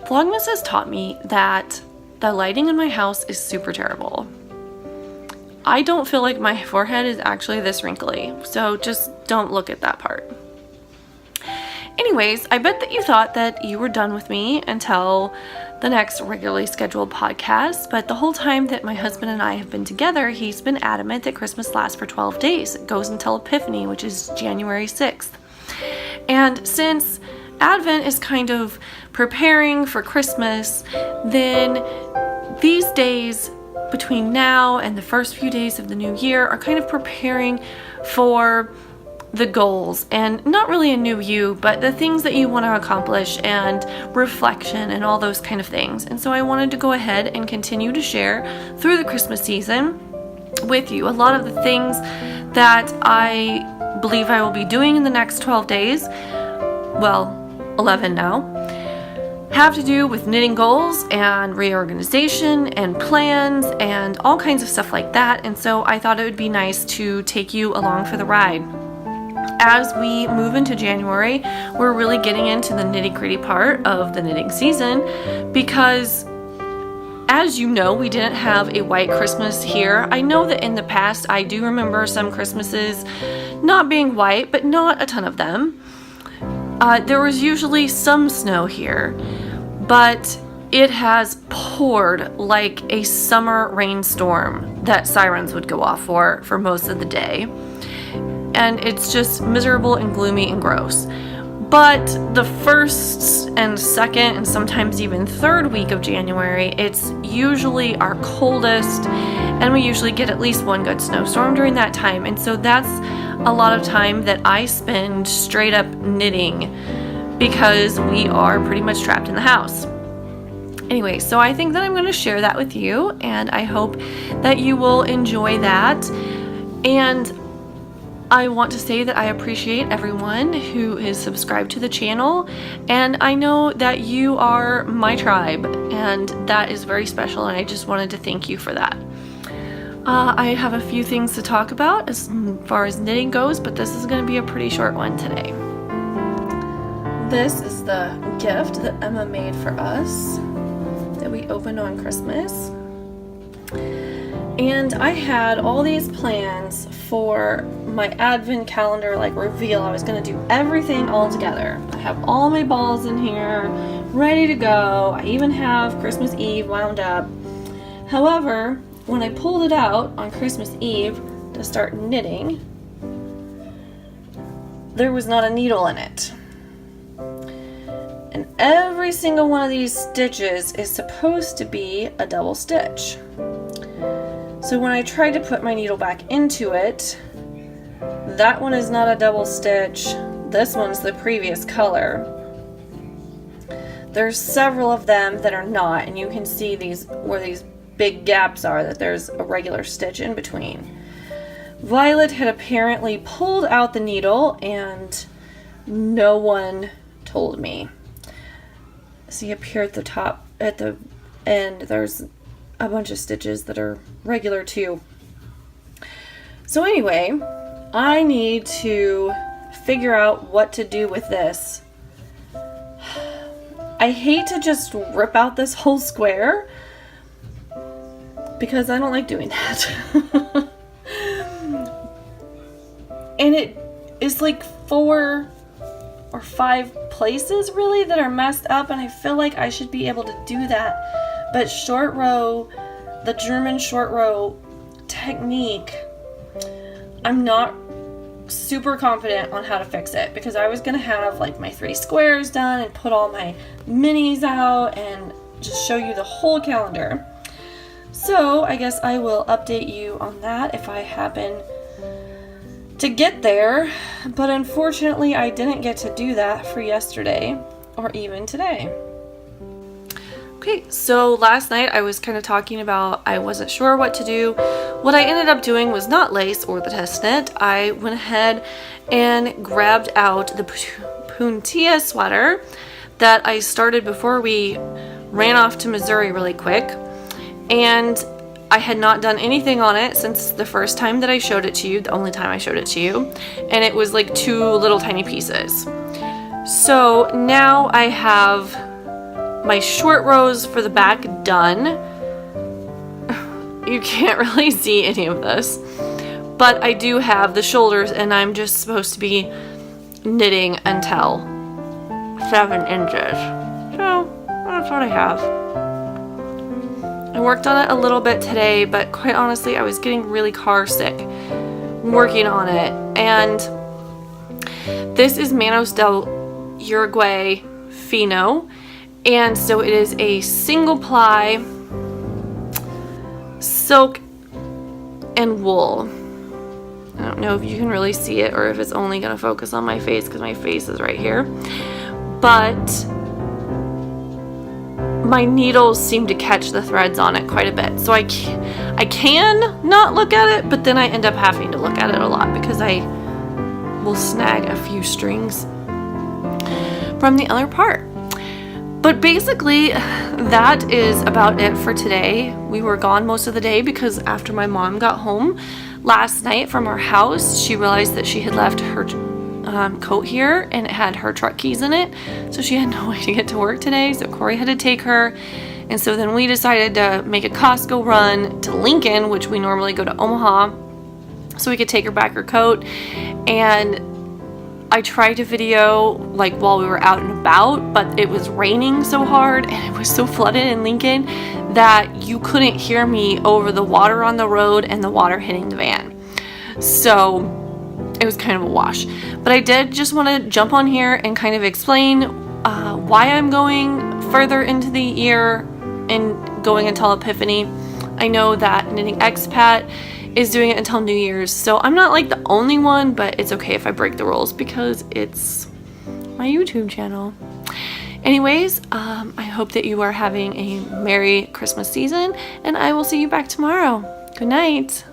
Vlogmas has taught me that the lighting in my house is super terrible. I don't feel like my forehead is actually this wrinkly, so just don't look at that part. Anyways, I bet that you thought that you were done with me until the next regularly scheduled podcast, but the whole time that my husband and I have been together, he's been adamant that Christmas lasts for 12 days. It goes until Epiphany, which is January 6th. And since Advent is kind of preparing for Christmas, then these days between now and the first few days of the new year are kind of preparing for the goals, and not really a new you, but the things that you want to accomplish and reflection and all those kind of things. And so I wanted to go ahead and continue to share through the Christmas season with you a lot of the things that I believe I will be doing in the next 12 days, well, 11 now, have to do with knitting goals and reorganization and plans and all kinds of stuff like that. And so I thought it would be nice to take you along for the ride. As we move into January, we're really getting into the nitty-gritty part of the knitting season because, as you know, we didn't have a white Christmas here. I know that in the past I do remember some Christmases not being white, but not a ton of them. There was usually some snow here, but it has poured like a summer rainstorm that sirens would go off for most of the day. And it's just miserable and gloomy and gross. But the first and second and sometimes even third week of January, it's usually our coldest, and we usually get at least one good snowstorm during that time. And so that's a lot of time that I spend straight up knitting because we are pretty much trapped in the house. Anyway, so I think that I'm going to share that with you, and I hope that you will enjoy that. And I want to say that I appreciate everyone who is subscribed to the channel, and I know that you are my tribe, and that is very special, and I just wanted to thank you for that. I have a few things to talk about as far as knitting goes, but this is going to be a pretty short one today. This is the gift that Emma made for us that we opened on Christmas. And I had all these plans for my advent calendar reveal. I was going to do everything all together. I have all my balls in here ready to go. I even have Christmas Eve wound up. However, when I pulled it out on Christmas Eve to start knitting, there was not a needle in it. And every single one of these stitches is supposed to be a double stitch. So when I tried to put my needle back into it, that one is not a double stitch. This one's the previous color. There's several of them that are not, and you can see these where these big gaps are, that there's a regular stitch in between. Violet had apparently pulled out the needle and no one told me. See up here at the top, at the end, there's a bunch of stitches that are regular too. So anyway, I need to figure out what to do with this. I hate to just rip out this whole square because I don't like doing that. And it is like 4 or 5 places really that are messed up, and I feel like I should be able to do that. But short row, the German short row technique, I'm not super confident on how to fix it because I was going to have my 3 squares done and put all my minis out and just show you the whole calendar. So I guess I will update you on that if I happen to get there, but unfortunately I didn't get to do that for yesterday or even today. Okay, so last night I was kind of talking about I wasn't sure what to do. What I ended up doing was not lace or the test knit. I went ahead and grabbed out the puntilla sweater that I started before we ran off to Missouri really quick, and I had not done anything on it since the first time that I showed it to you, the only time I showed it to you, and it was like 2 little tiny pieces. So now I have my short rows for the back done. You can't really see any of this, but I do have the shoulders, and I'm just supposed to be knitting until 7 inches. So that's what I have. I worked on it a little bit today, but quite honestly, I was getting really car sick working on it. And this is Manos del Uruguay Fino, and so it is a single ply silk and wool. I don't know if you can really see it or if it's only going to focus on my face because my face is right here, but my needles seem to catch the threads on it quite a bit, so I can not look at it, but then I end up having to look at it a lot because I will snag a few strings from the other part. But basically, that is about it for today. We were gone most of the day because after my mom got home last night from our house, she realized that she had left her coat here and it had her truck keys in it. So she had no way to get to work today. So Corey had to take her. And so then we decided to make a Costco run to Lincoln, which we normally go to Omaha, so we could take her back her coat. And I tried to video like while we were out and about, but it was raining so hard and it was so flooded in Lincoln that you couldn't hear me over the water on the road and the water hitting the van. So it was kind of a wash. But I did just want to jump on here and kind of explain why I'm going further into the year and going until Epiphany. I know that Knitting Expat is doing it until New Year's, so I'm not like the only one, but it's okay if I break the rules because it's my YouTube channel. Anyways, I hope that you are having a Merry Christmas season, and I will see you back tomorrow. Good night.